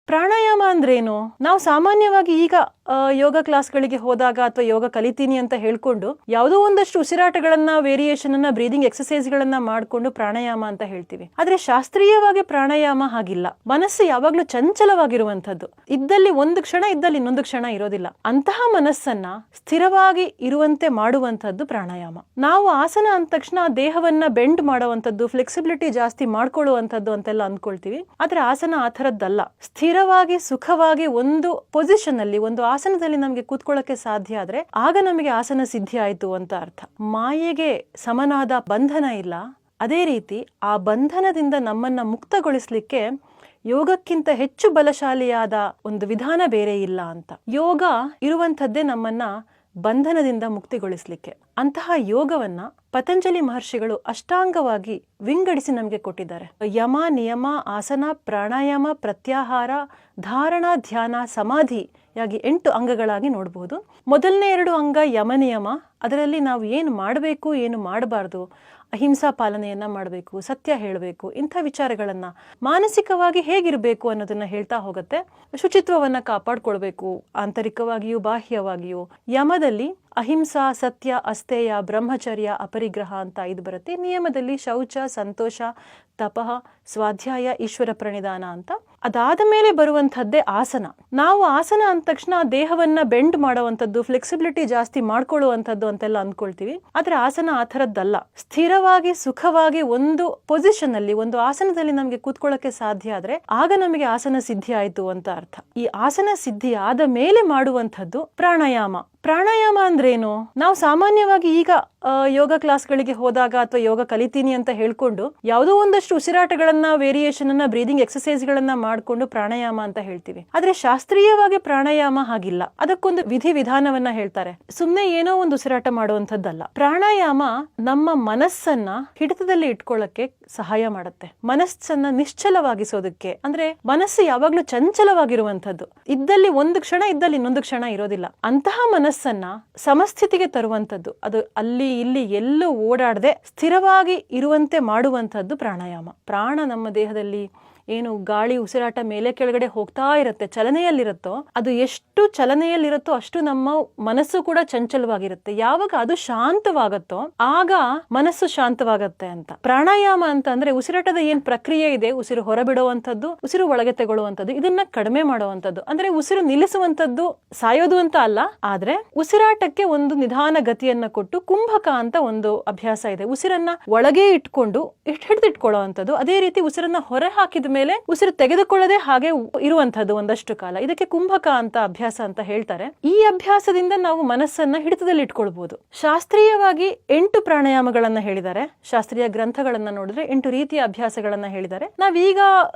ಪ್ರಾಣಾಯಾಮ ಅಂದ್ರೇನು? ನಾವು ಸಾಮಾನ್ಯವಾಗಿ ಈಗ ಯೋಗ ಕ್ಲಾಸ್ಗಳಿಗೆ ಹೋದಾಗ ಅಥವಾ ಯೋಗ ಕಲಿತೀನಿ ಅಂತ ಹೇಳ್ಕೊಂಡು ಯಾವುದೋ ಒಂದಷ್ಟು ಉಸಿರಾಟಗಳನ್ನ, ವೇರಿಯೇಷನ್ ಅನ್ನ, ಬ್ರೀದಿಂಗ್ ಎಕ್ಸರ್ಸೈಸ್ ಗಳನ್ನ ಮಾಡ್ಕೊಂಡು ಪ್ರಾಣಾಯಾಮ ಅಂತ ಹೇಳ್ತೀವಿ. ಆದ್ರೆ ಶಾಸ್ತ್ರೀಯವಾಗಿ ಪ್ರಾಣಾಯಾಮ ಹಾಗಿಲ್ಲ. ಮನಸ್ಸು ಯಾವಾಗ್ಲೂ ಚಂಚಲವಾಗಿರುವಂತದ್ದು. ಇದ್ದಲ್ಲಿ ಒಂದು ಕ್ಷಣ, ಇದ್ದಲ್ಲಿ ಇನ್ನೊಂದು ಕ್ಷಣ ಇರೋದಿಲ್ಲ. ಅಂತಹ ಮನಸ್ಸನ್ನ ಸ್ಥಿರವಾಗಿ ಇರುವಂತೆ ಮಾಡುವಂತದ್ದು ಪ್ರಾಣಾಯಾಮ. ನಾವು ಆಸನ ಅಂದ ತಕ್ಷಣ ದೇಹವನ್ನ ಬೆಂಡ್ ಮಾಡುವಂತದ್ದು, ಫ್ಲೆಕ್ಸಿಬಿಲಿಟಿ ಜಾಸ್ತಿ ಮಾಡ್ಕೊಳ್ಳುವಂತದ್ದು ಅಂತೆಲ್ಲ ಅಂದ್ಕೊಳ್ತೀವಿ. ಆದ್ರೆ ಆಸನ ಆ ಥರದ್ದಲ್ಲ. ಸ್ಥಿರವಾಗಿ ಸುಖವಾಗಿ ಒಂದು ಪೊಸಿಷನ್ ಅಲ್ಲಿ, ಒಂದು ಆಸನದಲ್ಲಿ ನಮಗೆ ಕೂತ್ಕೊಳ್ಳಕ್ಕೆ ಸಾಧ್ಯ ಆದ್ರೆ ಆಗ ನಮಗೆ ಆಸನ ಸಿದ್ಧಿ ಆಯ್ತು ಅಂತ ಅರ್ಥ. ಮಾಯೆಗೆ ಸಮನಾದ ಬಂಧನ ಇಲ್ಲ. ಅದೇ ರೀತಿ ಆ ಬಂಧನದಿಂದ ನಮ್ಮನ್ನ ಮುಕ್ತಗೊಳಿಸ್ಲಿಕ್ಕೆ ಯೋಗಕ್ಕಿಂತ ಹೆಚ್ಚು ಬಲಶಾಲಿಯಾದ ಒಂದು ವಿಧಾನ ಬೇರೆ ಇಲ್ಲ ಅಂತ. ಯೋಗ ಇರುವಂಥದ್ದೇ ನಮ್ಮನ್ನ ಬಂಧನದಿಂದ ಮುಕ್ತಿಗೊಳಿಸ್ಲಿಕ್ಕೆ. ಅಂತಹ ಯೋಗವನ್ನ ಪತಂಜಲಿ ಮಹರ್ಷಿಗಳು ಅಷ್ಟಾಂಗವಾಗಿ ವಿಂಗಡಿಸಿ ನಮಗೆ ಕೊಟ್ಟಿದ್ದಾರೆ. ಯಮ, ನಿಯಮ, ಆಸನ, ಪ್ರಾಣಾಯಾಮ, ಪ್ರತ್ಯಾಹಾರ, ಧಾರಣ, ಧ್ಯಾನ, ಸಮಾಧಿಯಾಗಿ 8 ಅಂಗಗಳಾಗಿ ನೋಡಬಹುದು. ಮೊದಲನೇ 2 ಅಂಗ ಯಮ ನಿಯಮ. ಅದರಲ್ಲಿ ನಾವು ಏನು ಮಾಡಬೇಕು, ಏನು ಮಾಡಬಾರ್ದು, ಅಹಿಂಸಾ ಪಾಲನೆಯನ್ನ ಮಾಡಬೇಕು, ಸತ್ಯ ಹೇಳಬೇಕು, ಇಂಥ ವಿಚಾರಗಳನ್ನ, ಮಾನಸಿಕವಾಗಿ ಹೇಗಿರಬೇಕು ಅನ್ನೋದನ್ನ ಹೇಳ್ತಾ ಹೋಗುತ್ತೆ. ಶುಚಿತ್ವವನ್ನ ಕಾಪಾಡ್ಕೊಳ್ಬೇಕು, ಆಂತರಿಕವಾಗಿಯೂ ಬಾಹ್ಯವಾಗಿಯೂ. ಯಮದಲ್ಲಿ ಅಹಿಂಸಾ, ಸತ್ಯ, ಅಸ್ತೇಯ, ಬ್ರಹ್ಮಚರ್ಯ, ಅಪರಿಗ್ರಹ ಅಂತ 5 ಬರುತ್ತೆ. ನಿಯಮದಲ್ಲಿ ಶೌಚ, ಸಂತೋಷ, ತಪಃ, ಸ್ವಾಧ್ಯಾಯ, ಈಶ್ವರ ಪ್ರಣಿಧಾನ ಅಂತ. ಅದಾದ ಮೇಲೆ ಬರುವಂಥದ್ದೇ ಆಸನ. ನಾವು ಆಸನ ಅಂದ ತಕ್ಷಣ ದೇಹವನ್ನ ಬೆಂಡ್ ಮಾಡುವಂಥದ್ದು, ಫ್ಲೆಕ್ಸಿಬಿಲಿಟಿ ಜಾಸ್ತಿ ಮಾಡ್ಕೊಳ್ಳುವಂಥದ್ದು ಅಂತೆಲ್ಲ ಅಂದ್ಕೊಳ್ತೀವಿ. ಆದ್ರೆ ಆಸನ ಆ ಥರದ್ದಲ್ಲ. ಸ್ಥಿರವಾಗಿ ಸುಖವಾಗಿ ಒಂದು ಪೊಸಿಷನ್ ಅಲ್ಲಿ, ಒಂದು ಆಸನದಲ್ಲಿ ನಮಗೆ ಕೂತ್ಕೊಳ್ಳಕ್ಕೆ ಸಾಧ್ಯ ಆದ್ರೆ ಆಗ ನಮಗೆ ಆಸನ ಸಿದ್ಧಿ ಆಯ್ತು ಅಂತ ಅರ್ಥ. ಈ ಆಸನ ಸಿದ್ಧಿ ಆದ ಮೇಲೆ ಮಾಡುವಂಥದ್ದು ಪ್ರಾಣಾಯಾಮ. ಪ್ರಾಣಾಯಾಮ ಅಂದ್ರೇನು? ನಾವು ಸಾಮಾನ್ಯವಾಗಿ ಈಗ ಯೋಗ ಕ್ಲಾಸ್ಗಳಿಗೆ ಹೋದಾಗ ಅಥವಾ ಯೋಗ ಕಲಿತೀನಿ ಅಂತ ಹೇಳ್ಕೊಂಡು ಯಾವುದೋ ಒಂದಷ್ಟು ಉಸಿರಾಟಗಳನ್ನ, ವೇರಿಯೇಷನ್ ಅನ್ನ, ಬ್ರೀದಿಂಗ್ ಎಕ್ಸರ್ಸೈಸ್ ಗಳನ್ನ ಮಾಡ್ಕೊಂಡು ಪ್ರಾಣಾಯಾಮ ಅಂತ ಹೇಳ್ತೀವಿ. ಆದ್ರೆ ಶಾಸ್ತ್ರೀಯವಾಗಿ ಪ್ರಾಣಾಯಾಮ ಹಾಗಿಲ್ಲ. ಅದಕ್ಕೊಂದು ವಿಧಿ ವಿಧಾನವನ್ನ ಹೇಳ್ತಾರೆ. ಸುಮ್ನೆ ಏನೋ ಒಂದು ಉಸಿರಾಟ ಮಾಡುವಂಥದ್ದಲ್ಲ. ಪ್ರಾಣಾಯಾಮ ನಮ್ಮ ಮನಸ್ಸನ್ನ ಹಿಡಿತದಲ್ಲಿ ಇಟ್ಕೊಳ್ಳಕ್ಕೆ ಸಹಾಯ ಮಾಡುತ್ತೆ. ಮನಸ್ಸನ್ನ ನಿಶ್ಚಲವಾಗಿಸೋದಕ್ಕೆ. ಅಂದ್ರೆ ಮನಸ್ಸು ಯಾವಾಗ್ಲೂ ಚಂಚಲವಾಗಿರುವಂತದ್ದು. ಇದ್ದಲ್ಲಿ ಒಂದು ಕ್ಷಣ, ಇದ್ದಲ್ಲಿ ಇನ್ನೊಂದು ಕ್ಷಣ ಇರೋದಿಲ್ಲ. ಅಂತಹ ಮನಸ್ಸನ್ನ ಸಮಸ್ಥಿತಿಗೆ ತರುವಂತದ್ದು, ಅದು ಅಲ್ಲಿ ಇಲ್ಲಿ ಎಲ್ಲೂ ಓಡಾಡದೆ ಸ್ಥಿರವಾಗಿ ಇರುವಂತೆ ಮಾಡುವಂತದ್ದು ಪ್ರಾಣಾಯಾಮ. ಪ್ರಾಣ ನಮ್ಮ ದೇಹದಲ್ಲಿ ಏನು ಗಾಳಿ, ಉಸಿರಾಟ ಮೇಲೆ ಕೆಳಗಡೆ ಹೋಗ್ತಾ ಇರುತ್ತೆ, ಚಲನೆಯಲ್ಲಿರುತ್ತೋ, ಅದು ಎಷ್ಟು ಚಲನೆಯಲ್ಲಿರುತ್ತೋ ಅಷ್ಟು ನಮ್ಮ ಮನಸ್ಸು ಕೂಡ ಚಂಚಲವಾಗಿರುತ್ತೆ. ಯಾವಾಗ ಅದು ಶಾಂತವಾಗತ್ತೋ ಆಗ ಮನಸ್ಸು ಶಾಂತವಾಗತ್ತೆ ಅಂತ. ಪ್ರಾಣಾಯಾಮ ಅಂತ ಅಂದ್ರೆ ಉಸಿರಾಟದ ಏನ್ ಪ್ರಕ್ರಿಯೆ ಇದೆ, ಉಸಿರು ಹೊರಬಿಡುವಂಥದ್ದು, ಉಸಿರು ಒಳಗೆ ತಗೊಳ್ಳುವಂಥದ್ದು, ಇದನ್ನ ಕಡಿಮೆ ಮಾಡುವಂಥದ್ದು. ಅಂದ್ರೆ ಉಸಿರು ನಿಲ್ಲಿಸುವಂಥದ್ದು, ಸಾಯೋದು ಅಂತ ಅಲ್ಲ. ಆದ್ರೆ ಉಸಿರಾಟಕ್ಕೆ ಒಂದು ನಿಧಾನ ಗತಿಯನ್ನ ಕೊಟ್ಟು ಕುಂಭಕ ಅಂತ ಒಂದು ಅಭ್ಯಾಸ ಇದೆ. ಉಸಿರನ್ನ ಒಳಗೆ ಇಟ್ಕೊಂಡು ಹಿಡಿದಿಟ್ಕೊಳ್ಳುವಂಥದ್ದು. ಅದೇ ರೀತಿ ಉಸಿರನ್ನ ಹೊರ ಹಾಕಿದ ಮೇಲೆ ಉಸಿರು ತೆಗೆದುಕೊಳ್ಳದೆ ಹಾಗೆ ಇರುವಂತದ್ದು ಒಂದಷ್ಟು ಕಾಲ. ಇದಕ್ಕೆ ಕುಂಭಕ ಅಂತ ಅಭ್ಯಾಸ ಅಂತ ಹೇಳ್ತಾರೆ. ಈ ಅಭ್ಯಾಸದಿಂದ ನಾವು ಮನಸ್ಸನ್ನ ಹಿಡಿತದಲ್ಲಿ ಇಟ್ಕೊಳ್ಬಹುದು. ಶಾಸ್ತ್ರೀಯವಾಗಿ 8 ಪ್ರಾಣಾಯಾಮಗಳನ್ನ ಹೇಳಿದ್ದಾರೆ. ಶಾಸ್ತ್ರೀಯ ಗ್ರಂಥಗಳನ್ನ ನೋಡಿದ್ರೆ 8 ರೀತಿಯ ಅಭ್ಯಾಸಗಳನ್ನ ಹೇಳಿದ್ದಾರೆ. ನಾವೀಗ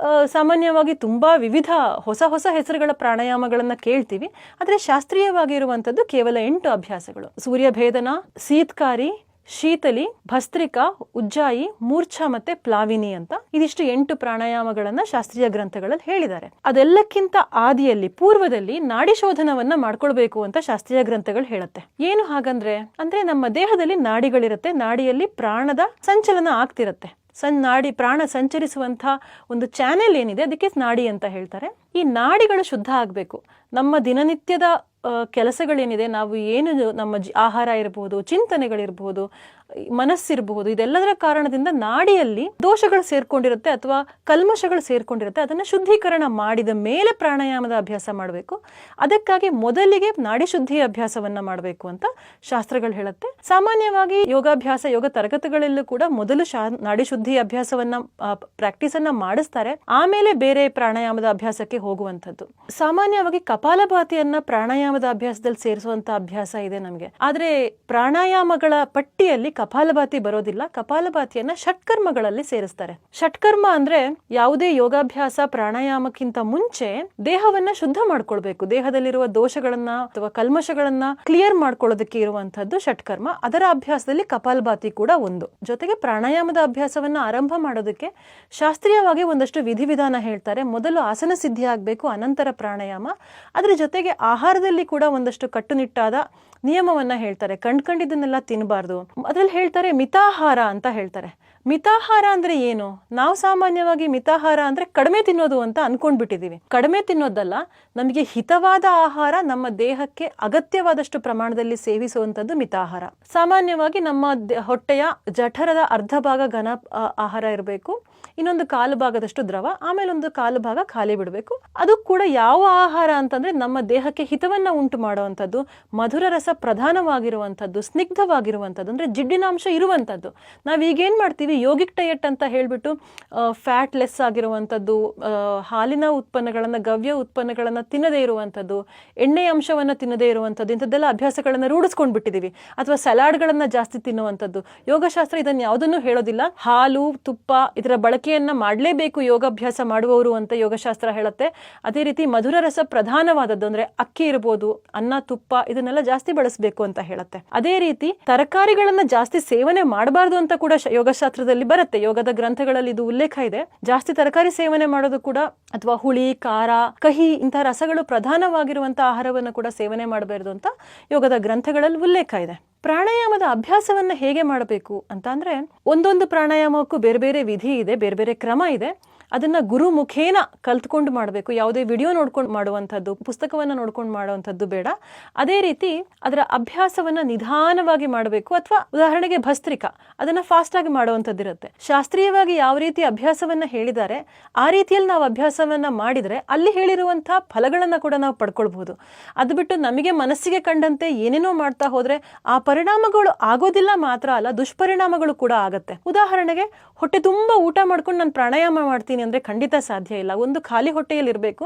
ಸಾಮಾನ್ಯವಾಗಿ ತುಂಬಾ ವಿವಿಧ ಹೊಸ ಹೊಸ ಹೆಸರುಗಳ ಪ್ರಾಣಾಯಾಮಗಳನ್ನ ಕೇಳ್ತೀವಿ. ಆದ್ರೆ ಶಾಸ್ತ್ರೀಯವಾಗಿ ಇರುವಂತದ್ದು ಕೇವಲ 8 ಅಭ್ಯಾಸಗಳು. ಸೂರ್ಯಭೇದನ, ಶೀತ್ಕಾರಿ, ಶೀತಲಿ, ಭಸ್ತ್ರಿಕಾ, ಉಜ್ಜಾಯಿ, ಮೂರ್ಛಾ ಮತ್ತೆ ಪ್ಲಾವಿನಿ ಅಂತ ಇದಿಷ್ಟು 8 ಪ್ರಾಣಾಯಾಮಗಳನ್ನ ಶಾಸ್ತ್ರೀಯ ಗ್ರಂಥಗಳಲ್ಲಿ ಹೇಳಿದ್ದಾರೆ. ಅದೆಲ್ಲಕ್ಕಿಂತ ಆದಿಯಲ್ಲಿ, ಪೂರ್ವದಲ್ಲಿ ನಾಡಿ ಶೋಧನವನ್ನ ಮಾಡ್ಕೊಳ್ಬೇಕು ಅಂತ ಶಾಸ್ತ್ರೀಯ ಗ್ರಂಥಗಳು ಹೇಳುತ್ತೆ. ಏನು ಹಾಗಂದ್ರೆ, ಅಂದ್ರೆ ನಮ್ಮ ದೇಹದಲ್ಲಿ ನಾಡಿಗಳಿರುತ್ತೆ. ನಾಡಿಯಲ್ಲಿ ಪ್ರಾಣದ ಸಂಚಲನ ಆಗ್ತಿರತ್ತೆ. ನಾಡಿ, ಪ್ರಾಣ ಸಂಚರಿಸುವಂತ ಒಂದು ಚಾನೆಲ್ ಏನಿದೆ ಅದಕ್ಕೆ ನಾಡಿ ಅಂತ ಹೇಳ್ತಾರೆ. ಈ ನಾಡಿಗಳು ಶುದ್ಧ ಆಗ್ಬೇಕು. ನಮ್ಮ ದಿನನಿತ್ಯದ ಕೆಲಸಗಳೇನಿದೆ, ನಾವು ಏನು ನಮ್ಮ ಆಹಾರ ಇರಬಹುದು, ಚಿಂತನೆಗಳಿರಬಹುದು, ಮನಸ್ಸಿರಬಹುದು, ಇದೆಲ್ಲದರ ಕಾರಣದಿಂದ ನಾಡಿಯಲ್ಲಿ ದೋಷಗಳು ಸೇರ್ಕೊಂಡಿರುತ್ತೆ ಅಥವಾ ಕಲ್ಮಶಗಳು ಸೇರ್ಕೊಂಡಿರುತ್ತೆ. ಅದನ್ನ ಶುದ್ಧೀಕರಣ ಮಾಡಿದ ಮೇಲೆ ಪ್ರಾಣಾಯಾಮದ ಅಭ್ಯಾಸ ಮಾಡಬೇಕು. ಅದಕ್ಕಾಗಿ ಮೊದಲಿಗೆ ನಾಡಿ ಶುದ್ಧಿ ಅಭ್ಯಾಸವನ್ನ ಮಾಡಬೇಕು ಅಂತ ಶಾಸ್ತ್ರಗಳು ಹೇಳುತ್ತೆ. ಸಾಮಾನ್ಯವಾಗಿ ಯೋಗಾಭ್ಯಾಸ, ಯೋಗ ತರಗತಿಗಳಲ್ಲೂ ಕೂಡ ಮೊದಲು ನಾಡಿ ಶುದ್ಧಿ ಅಭ್ಯಾಸವನ್ನ ಪ್ರಾಕ್ಟೀಸ್ ಅನ್ನ ಮಾಡಿಸ್ತಾರೆ. ಆಮೇಲೆ ಬೇರೆ ಪ್ರಾಣಾಯಾಮದ ಅಭ್ಯಾಸಕ್ಕೆ ಹೋಗುವಂಥದ್ದು. ಸಾಮಾನ್ಯವಾಗಿ ಕಪಾಲಭಾತಿಯನ್ನ ಪ್ರಾಣಾಯಾಮದ ಅಭ್ಯಾಸದಲ್ಲಿ ಸೇರಿಸುವಂತ ಅಭ್ಯಾಸ ಇದೆ ನಮಗೆ. ಆದ್ರೆ ಪ್ರಾಣಾಯಾಮಗಳ ಪಟ್ಟಿಯಲ್ಲಿ ಕಪಾಲಭಾತಿ ಬರೋದಿಲ್ಲ. ಕಪಾಲಭಾತಿಯನ್ನ ಷಟ್ಕರ್ಮಗಳಲ್ಲಿ ಸೇರಿಸ್ತಾರೆ. ಷಟ್ಕರ್ಮ ಅಂದ್ರೆ ಯಾವುದೇ ಯೋಗಾಭ್ಯಾಸ ಪ್ರಾಣಾಯಾಮಕ್ಕಿಂತ ಮುಂಚೆ ದೇಹವನ್ನ ಶುದ್ಧ ಮಾಡ್ಕೊಳ್ಬೇಕು. ದೇಹದಲ್ಲಿರುವ ದೋಷಗಳನ್ನ ಅಥವಾ ಕಲ್ಮಶಗಳನ್ನ ಕ್ಲಿಯರ್ ಮಾಡ್ಕೊಳ್ಳೋದಕ್ಕೆ ಇರುವಂತದ್ದು ಷಟ್ಕರ್ಮ. ಅದರ ಅಭ್ಯಾಸದಲ್ಲಿ ಕಪಾಲಭಾತಿ ಕೂಡ ಒಂದು. ಜೊತೆಗೆ ಪ್ರಾಣಾಯಾಮದ ಅಭ್ಯಾಸವನ್ನ ಆರಂಭ ಮಾಡೋದಕ್ಕೆ ಶಾಸ್ತ್ರೀಯವಾಗಿ ಒಂದಷ್ಟು ವಿಧಿವಿಧಾನ ಹೇಳ್ತಾರೆ. ಮೊದಲು ಆಸನ ಸಿದ್ಧಿ ಆಗ್ಬೇಕು, ಅನಂತರ ಪ್ರಾಣಾಯಾಮ. ಅದ್ರ ಜೊತೆಗೆ ಆಹಾರದಲ್ಲಿ ಕೂಡ ಒಂದಷ್ಟು ಕಟ್ಟುನಿಟ್ಟಾದ ನಿಯಮವನ್ನ ಹೇಳ್ತಾರೆ. ಕಂಡ್ಕೊಂಡಿದ್ದನ್ನೆಲ್ಲ ತಿನ್ನಬಾರ್ದು. ಅದ್ರಲ್ಲಿ ಹೇಳ್ತಾರೆ ಮಿತಾಹಾರ ಅಂತ ಹೇಳ್ತಾರೆ. ಮಿತಾಹಾರ ಅಂದ್ರೆ ಏನು? ನಾವು ಸಾಮಾನ್ಯವಾಗಿ ಮಿತಾಹಾರ ಅಂದ್ರೆ ಕಡಿಮೆ ತಿನ್ನೋದು ಅಂತ ಅನ್ಕೊಂಡ್ಬಿಟ್ಟಿದೀವಿ. ಕಡಿಮೆ ತಿನ್ನೋದಲ್ಲ, ನಮಗೆ ಹಿತವಾದ ಆಹಾರ ನಮ್ಮ ದೇಹಕ್ಕೆ ಅಗತ್ಯವಾದಷ್ಟು ಪ್ರಮಾಣದಲ್ಲಿ ಸೇವಿಸುವಂಥದ್ದು ಮಿತಾಹಾರ. ಸಾಮಾನ್ಯವಾಗಿ ನಮ್ಮ ಹೊಟ್ಟೆಯ ಜಠರದ ಅರ್ಧ ಭಾಗ ಘನ ಆಹಾರ ಇರಬೇಕು, ಇನ್ನೊಂದು ಕಾಲು ಭಾಗದಷ್ಟು ದ್ರವ, ಆಮೇಲೆ ಒಂದು ಕಾಲು ಭಾಗ ಖಾಲಿ ಬಿಡಬೇಕು. ಅದು ಕೂಡ ಯಾವ ಆಹಾರ ಅಂತಂದ್ರೆ ನಮ್ಮ ದೇಹಕ್ಕೆ ಹಿತವನ್ನ ಉಂಟು ಮಾಡುವಂಥದ್ದು, ಮಧುರ ರಸ ಪ್ರಧಾನವಾಗಿರುವಂಥದ್ದು, ಸ್ನಿಗ್ಧವಾಗಿರುವಂಥದ್ದು, ಅಂದ್ರೆ ಜಿಡ್ಡಿನಾಂಶ ಇರುವಂಥದ್ದು. ನಾವೀಗೇನು ಮಾಡ್ತೀವಿ, ಯೋಗಿಕ್ ಡಯಟ್ ಅಂತ ಹೇಳ್ಬಿಟ್ಟು ಫ್ಯಾಟ್ ಲೆಸ್ ಆಗಿರುವಂಥದ್ದು, ಹಾಲಿನ ಉತ್ಪನ್ನಗಳನ್ನು, ಗವ್ಯ ಉತ್ಪನ್ನಗಳನ್ನು ತಿನ್ನದೇ ಇರುವಂಥದ್ದು, ಎಣ್ಣೆ ಅಂಶವನ್ನು ತಿನ್ನದೇ ಇರುವಂಥದ್ದು, ಇಂಥದ್ದೆಲ್ಲ ಅಭ್ಯಾಸಗಳನ್ನು ರೂಢಿಸ್ಕೊಂಡು ಬಿಟ್ಟಿದ್ದೀವಿ. ಅಥವಾ ಸಲಾಡ್ಗಳನ್ನು ಜಾಸ್ತಿ ತಿನ್ನುವಂಥದ್ದು. ಯೋಗಶಾಸ್ತ್ರ ಇದನ್ನು ಯಾವುದನ್ನು ಹೇಳೋದಿಲ್ಲ. ಹಾಲು, ತುಪ್ಪ ಇದರ ಬಳಕೆಯನ್ನ ಮಾಡಲೇಬೇಕು ಯೋಗಾಭ್ಯಾಸ ಮಾಡುವವರು ಅಂತ ಯೋಗಶಾಸ್ತ್ರ ಹೇಳುತ್ತೆ. ಅದೇ ರೀತಿ ಮಧುರ ರಸ ಪ್ರಧಾನವಾದದ್ದು ಅಂದ್ರೆ ಅಕ್ಕಿ ಇರ್ಬೋದು, ಅನ್ನ, ತುಪ್ಪ ಇದನ್ನೆಲ್ಲ ಜಾಸ್ತಿ ಬಳಸಬೇಕು ಅಂತ ಹೇಳುತ್ತೆ. ಅದೇ ರೀತಿ ತರಕಾರಿಗಳನ್ನ ಜಾಸ್ತಿ ಸೇವನೆ ಮಾಡಬಾರ್ದು ಅಂತ ಕೂಡ ಯೋಗಶಾಸ್ತ್ರದಲ್ಲಿ ಬರುತ್ತೆ. ಯೋಗದ ಗ್ರಂಥಗಳಲ್ಲಿ ಇದು ಉಲ್ಲೇಖ ಇದೆ. ಜಾಸ್ತಿ ತರಕಾರಿ ಸೇವನೆ ಮಾಡೋದು ಕೂಡ, ಅಥವಾ ಹುಳಿ, ಖಾರ, ಕಹಿ ಇಂತಹ ರಸಗಳು ಪ್ರಧಾನವಾಗಿರುವಂತಹ ಆಹಾರವನ್ನು ಕೂಡ ಸೇವನೆ ಮಾಡಬಾರದು ಅಂತ ಯೋಗದ ಗ್ರಂಥಗಳಲ್ಲಿ ಉಲ್ಲೇಖ ಇದೆ. ಪ್ರಾಣಾಯಾಮದ ಅಭ್ಯಾಸವನ್ನ ಹೇಗೆ ಮಾಡಬೇಕು ಅಂತ ಅಂದ್ರೆ, ಒಂದೊಂದು ಪ್ರಾಣಾಯಾಮಕ್ಕೂ ಬೇರೆ ಬೇರೆ ವಿಧಿ ಇದೆ, ಬೇರೆ ಬೇರೆ ಕ್ರಮ ಇದೆ. ಅದನ್ನ ಗುರು ಮುಖೇನ ಕಲ್ತ್ಕೊಂಡು ಮಾಡಬೇಕು. ಯಾವುದೇ ವಿಡಿಯೋ ನೋಡ್ಕೊಂಡು ಮಾಡುವಂಥದ್ದು, ಪುಸ್ತಕವನ್ನು ನೋಡ್ಕೊಂಡು ಮಾಡುವಂಥದ್ದು ಬೇಡ. ಅದೇ ರೀತಿ ಅದರ ಅಭ್ಯಾಸವನ್ನ ನಿಧಾನವಾಗಿ ಮಾಡಬೇಕು. ಅಥವಾ ಉದಾಹರಣೆಗೆ ಭಸ್ತ್ರಿಕಾ, ಅದನ್ನ ಫಾಸ್ಟ್ ಆಗಿ ಮಾಡುವಂಥದ್ದು ಇರುತ್ತೆ. ಶಾಸ್ತ್ರೀಯವಾಗಿ ಯಾವ ರೀತಿ ಅಭ್ಯಾಸವನ್ನ ಹೇಳಿದ್ದಾರೆ ಆ ರೀತಿಯಲ್ಲಿ ನಾವು ಅಭ್ಯಾಸವನ್ನ ಮಾಡಿದ್ರೆ ಅಲ್ಲಿ ಹೇಳಿರುವಂತಹ ಫಲಗಳನ್ನ ಕೂಡ ನಾವು ಪಡ್ಕೊಳ್ಬಹುದು. ಅದು ಬಿಟ್ಟು ನಮಗೆ ಮನಸ್ಸಿಗೆ ಕಂಡಂತೆ ಏನೇನೋ ಮಾಡ್ತಾ ಹೋದ್ರೆ ಆ ಪರಿಣಾಮಗಳು ಆಗೋದಿಲ್ಲ ಮಾತ್ರ ಅಲ್ಲ, ದುಷ್ಪರಿಣಾಮಗಳು ಕೂಡ ಆಗತ್ತೆ. ಉದಾಹರಣೆಗೆ ಹೊಟ್ಟೆ ತುಂಬಾ ಊಟ ಮಾಡ್ಕೊಂಡು ನಾನು ಪ್ರಾಣಾಯಾಮ ಮಾಡ್ತೀನಿ ಅಂದ್ರೆ ಖಂಡಿತ ಸಾಧ್ಯ ಇಲ್ಲ. ಒಂದು ಖಾಲಿ ಹೊಟ್ಟೆಯಲ್ಲಿ ಇರಬೇಕು.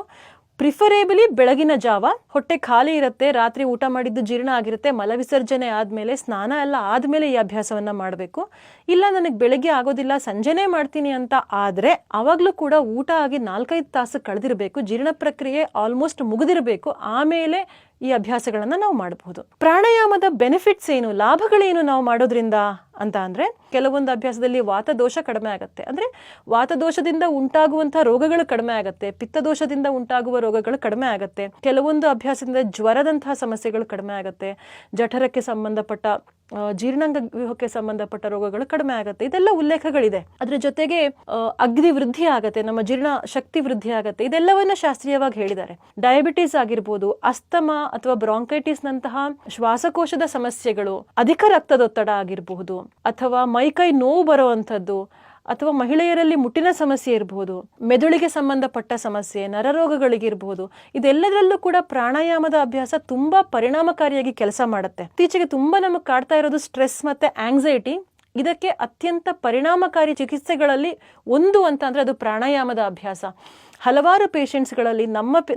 ಪ್ರಿಫರೇಬಲಿ ಬೆಳಗಿನ ಜಾವ, ಹೊಟ್ಟೆ ಖಾಲಿ ಇರುತ್ತೆ, ರಾತ್ರಿ ಊಟ ಮಾಡಿದ್ದು ಜೀರ್ಣ ಆಗಿರುತ್ತೆ, ಮಲವಿಸರ್ಜನೆ ಆದ್ಮೇಲೆ, ಸ್ನಾನ ಎಲ್ಲ ಆದ್ಮೇಲೆ ಈ ಅಭ್ಯಾಸವನ್ನ ಮಾಡಬೇಕು. ಇಲ್ಲ ನನಗೆ ಬೆಳಗ್ಗೆ ಆಗೋದಿಲ್ಲ, ಸಂಜೆನೆ ಮಾಡ್ತೀನಿ ಅಂತ ಆದ್ರೆ ಅವಾಗ್ಲೂ ಕೂಡ ಊಟ ಆಗಿ 4-5 ತಾಸು ಕಳೆದಿರಬೇಕು, ಜೀರ್ಣ ಪ್ರಕ್ರಿಯೆ ಆಲ್ಮೋಸ್ಟ್ ಮುಗಿದಿರಬೇಕು, ಆಮೇಲೆ ಈ ಅಭ್ಯಾಸಗಳನ್ನ ನಾವು ಮಾಡಬಹುದು. ಪ್ರಾಣಾಯಾಮದ ಬೆನಿಫಿಟ್ಸ್ ಏನು, ಲಾಭಗಳೇನು ನಾವು ಮಾಡೋದ್ರಿಂದ ಅಂತ ಅಂದ್ರೆ, ಕೆಲವೊಂದು ಅಭ್ಯಾಸದಲ್ಲಿ ವಾತದೋಷ ಕಡಿಮೆ ಆಗುತ್ತೆ. ಅಂದ್ರೆ ವಾತದೋಷದಿಂದ ಉಂಟಾಗುವಂತಹ ರೋಗಗಳು ಕಡಿಮೆ ಆಗುತ್ತೆ, ಪಿತ್ತದೋಷದಿಂದ ಉಂಟಾಗುವ ರೋಗಗಳು ಕಡಿಮೆ ಆಗುತ್ತೆ, ಕೆಲವೊಂದು ಅಭ್ಯಾಸದಿಂದ ಜ್ವರದಂತಹ ಸಮಸ್ಯೆಗಳು ಕಡಿಮೆ ಆಗುತ್ತೆ, ಜಠರಕ್ಕೆ ಸಂಬಂಧಪಟ್ಟ, ಜೀರ್ಣಾಂಗ ವ್ಯೂಹಕ್ಕೆ ಸಂಬಂಧಪಟ್ಟ ರೋಗಗಳು ಕಡಿಮೆ ಆಗುತ್ತೆ. ಇದೆಲ್ಲ ಉಲ್ಲೇಖಗಳಿದೆ. ಅದ್ರ ಜೊತೆಗೆ ಅಗ್ನಿ ವೃದ್ಧಿ ಆಗತ್ತೆ, ನಮ್ಮ ಜೀರ್ಣ ಶಕ್ತಿ ವೃದ್ಧಿ ಆಗತ್ತೆ. ಇದೆಲ್ಲವನ್ನ ಶಾಸ್ತ್ರೀಯವಾಗಿ ಹೇಳಿದ್ದಾರೆ. ಡಯಾಬಿಟಿಸ್ ಆಗಿರ್ಬೋದು, ಅಸ್ತಮಾ ಅಥವಾ ಬ್ರಾಂಕೈಟಿಸ್ ನಂತಹ ಶ್ವಾಸಕೋಶದ ಸಮಸ್ಯೆಗಳು, ಅಧಿಕ ರಕ್ತದೊತ್ತಡ ಆಗಿರಬಹುದು, ಅಥವಾ ಮೈಕೈ ನೋವು ಬರುವಂಥದ್ದು, ಅಥವಾ ಮಹಿಳೆಯರಲ್ಲಿ ಮುಟ್ಟಿನ ಸಮಸ್ಯೆ ಇರಬಹುದು, ಮೆದುಳಿಗೆ ಸಂಬಂಧಪಟ್ಟ ಸಮಸ್ಯೆ, ನರರೋಗಗಳಿಗಿರಬಹುದು, ಇದೆಲ್ಲದರಲ್ಲೂ ಕೂಡ ಪ್ರಾಣಾಯಾಮದ ಅಭ್ಯಾಸ ತುಂಬಾ ಪರಿಣಾಮಕಾರಿಯಾಗಿ ಕೆಲಸ ಮಾಡುತ್ತೆ. ಇತ್ತೀಚೆಗೆ ತುಂಬಾ ನಮಗೆ ಕಾಡ್ತಾ ಇರೋದು ಸ್ಟ್ರೆಸ್ ಮತ್ತೆ ಆಂಗ್ಸೈಟಿ. ಇದಕ್ಕೆ ಅತ್ಯಂತ ಪರಿಣಾಮಕಾರಿ ಚಿಕಿತ್ಸೆಗಳಲ್ಲಿ ಒಂದು ಅಂತ ಅಂದ್ರೆ ಅದು ಪ್ರಾಣಾಯಾಮದ ಅಭ್ಯಾಸ. ಹಲವಾರು ಪೇಷಂಟ್ಸ್ಗಳಲ್ಲಿ,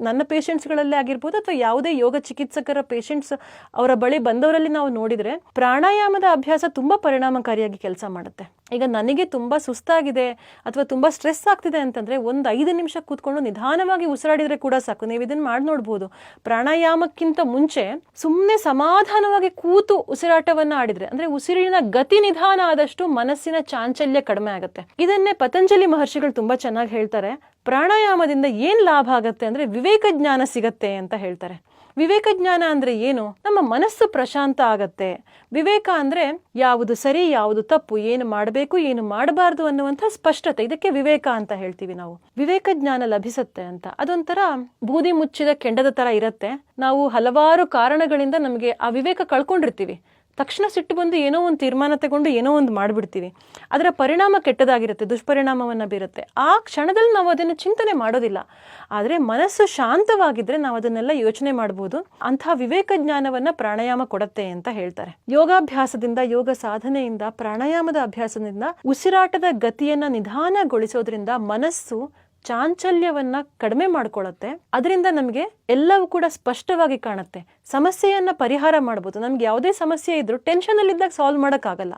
ನನ್ನ ಪೇಷಂಟ್ಸ್ಗಳಲ್ಲೇ ಆಗಿರ್ಬೋದು ಅಥವಾ ಯಾವುದೇ ಯೋಗ ಚಿಕಿತ್ಸಕರ ಪೇಷಂಟ್ಸ್ ಅವರ ಬಳಿ ಬಂದವರಲ್ಲಿ ನಾವು ನೋಡಿದ್ರೆ ಪ್ರಾಣಾಯಾಮದ ಅಭ್ಯಾಸ ತುಂಬಾ ಪರಿಣಾಮಕಾರಿಯಾಗಿ ಕೆಲಸ ಮಾಡುತ್ತೆ. ಈಗ ನನಗೆ ತುಂಬಾ ಸುಸ್ತಾಗಿದೆ ಅಥವಾ ತುಂಬಾ ಸ್ಟ್ರೆಸ್ ಆಗ್ತಿದೆ ಅಂತಂದ್ರೆ 5 ನಿಮಿಷ ಕೂತ್ಕೊಂಡು ನಿಧಾನವಾಗಿ ಉಸಿರಾಡಿದ್ರೆ ಕೂಡ ಸಾಕು. ನೀವು ಇದನ್ನ ಮಾಡಿ ನೋಡ್ಬೋದು. ಪ್ರಾಣಾಯಾಮಕ್ಕಿಂತ ಮುಂಚೆ ಸುಮ್ಮನೆ ಸಮಾಧಾನವಾಗಿ ಕೂತು ಉಸಿರಾಟವನ್ನ ಆಡಿದ್ರೆ, ಅಂದ್ರೆ ಉಸಿರಿನ ಗತಿ ನಿಧಾನ ಆದಷ್ಟು ಮನಸ್ಸಿನ ಚಾಂಚಲ್ಯ ಕಡಿಮೆ ಆಗುತ್ತೆ. ಇದನ್ನೇ ಪತಂಜಲಿ ಮಹರ್ಷಿಗಳು ತುಂಬಾ ಚೆನ್ನಾಗಿ ಹೇಳ್ತಾರೆ. ಪ್ರಾಣಾಯಾಮದಿಂದ ಏನ್ ಲಾಭ ಆಗತ್ತೆ ಅಂದ್ರೆ ವಿವೇಕ ಜ್ಞಾನ ಸಿಗತ್ತೆ ಅಂತ ಹೇಳ್ತಾರೆ. ವಿವೇಕ ಜ್ಞಾನ ಅಂದ್ರೆ ಏನು? ನಮ್ಮ ಮನಸ್ಸು ಪ್ರಶಾಂತ ಆಗತ್ತೆ. ವಿವೇಕ ಅಂದ್ರೆ ಯಾವುದು ಸರಿ, ಯಾವುದು ತಪ್ಪು, ಏನು ಮಾಡಬೇಕು, ಏನು ಮಾಡಬಾರ್ದು ಅನ್ನುವಂಥ ಸ್ಪಷ್ಟತೆ, ಇದಕ್ಕೆ ವಿವೇಕ ಅಂತ ಹೇಳ್ತೀವಿ ನಾವು. ವಿವೇಕ ಜ್ಞಾನ ಲಭಿಸುತ್ತೆ ಅಂತ. ಅದೊಂಥರ ಬೂದಿ ಮುಚ್ಚಿದ ಕೆಂಡದ ತರ ಇರತ್ತೆ. ನಾವು ಹಲವಾರು ಕಾರಣಗಳಿಂದ ನಮಗೆ ಆ ವಿವೇಕ ಕಳ್ಕೊಂಡಿರ್ತೀವಿ. ತಕ್ಷಣ ಸಿಟ್ಟು ಬಂದು ಏನೋ ಒಂದು ತೀರ್ಮಾನ ತಗೊಂಡು ಏನೋ ಒಂದು ಮಾಡಿಬಿಡ್ತೀವಿ. ಅದರ ಪರಿಣಾಮ ಕೆಟ್ಟದಾಗಿರುತ್ತೆ, ದುಷ್ಪರಿಣಾಮವನ್ನು ಬೀರುತ್ತೆ. ಆ ಕ್ಷಣದಲ್ಲಿ ನಾವು ಅದನ್ನು ಚಿಂತನೆ ಮಾಡೋದಿಲ್ಲ. ಆದರೆ ಮನಸ್ಸು ಶಾಂತವಾಗಿದ್ರೆ ನಾವು ಅದನ್ನೆಲ್ಲ ಯೋಚನೆ ಮಾಡಬಹುದು. ಅಂತಹ ವಿವೇಕ ಜ್ಞಾನವನ್ನ ಪ್ರಾಣಾಯಾಮ ಕೊಡುತ್ತೆ ಅಂತ ಹೇಳ್ತಾರೆ. ಯೋಗಾಭ್ಯಾಸದಿಂದ, ಯೋಗ ಸಾಧನೆಯಿಂದ, ಪ್ರಾಣಾಯಾಮದ ಅಭ್ಯಾಸದಿಂದ ಉಸಿರಾಟದ ಗತಿಯನ್ನ ನಿಧಾನಗೊಳಿಸೋದ್ರಿಂದ ಮನಸ್ಸು ಚಾಂಚಲ್ಯವನ್ನ ಕಡಿಮೆ ಮಾಡ್ಕೊಳ್ಳುತ್ತೆ. ಅದರಿಂದ ನಮಗೆ ಎಲ್ಲವೂ ಕೂಡ ಸ್ಪಷ್ಟವಾಗಿ ಕಾಣುತ್ತೆ. ಸಮಸ್ಯೆಯನ್ನ ಪರಿಹಾರ ಮಾಡಬಹುದು. ನಮ್ಗೆ ಯಾವುದೇ ಸಮಸ್ಯೆ ಇದ್ರೂ ಟೆನ್ಷನ್ ಅಲ್ಲಿ ಇದ್ದಾಗ ಸಾಲ್ವ್ ಮಾಡೋಕ್ಕಾಗಲ್ಲ.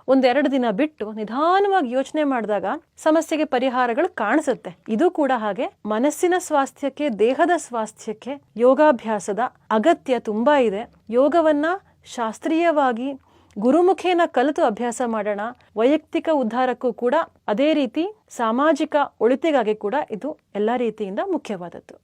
1-2 ದಿನ ಬಿಟ್ಟು ನಿಧಾನವಾಗಿ ಯೋಚನೆ ಮಾಡಿದಾಗ ಸಮಸ್ಯೆಗೆ ಪರಿಹಾರಗಳು ಕಾಣಿಸುತ್ತೆ. ಇದು ಕೂಡ ಹಾಗೆ. ಮನಸ್ಸಿನ ಸ್ವಾಸ್ಥ್ಯಕ್ಕೆ, ದೇಹದ ಸ್ವಾಸ್ಥ್ಯಕ್ಕೆ ಯೋಗಾಭ್ಯಾಸದ ಅಗತ್ಯ ತುಂಬಾ ಇದೆ. ಯೋಗವನ್ನ ಶಾಸ್ತ್ರೀಯವಾಗಿ ಗುರುಮುಖೇನ ಕಲಿತು ಅಭ್ಯಾಸ ಮಾಡೋಣ. ವೈಯಕ್ತಿಕ ಉದ್ಧಾರಕ್ಕೂ ಕೂಡ, ಅದೇ ರೀತಿ ಸಾಮಾಜಿಕ ಒಳಿತಿಗಾಗಿ ಕೂಡ ಇದು ಎಲ್ಲ ರೀತಿಯಿಂದ ಮುಖ್ಯವಾದದ್ದು.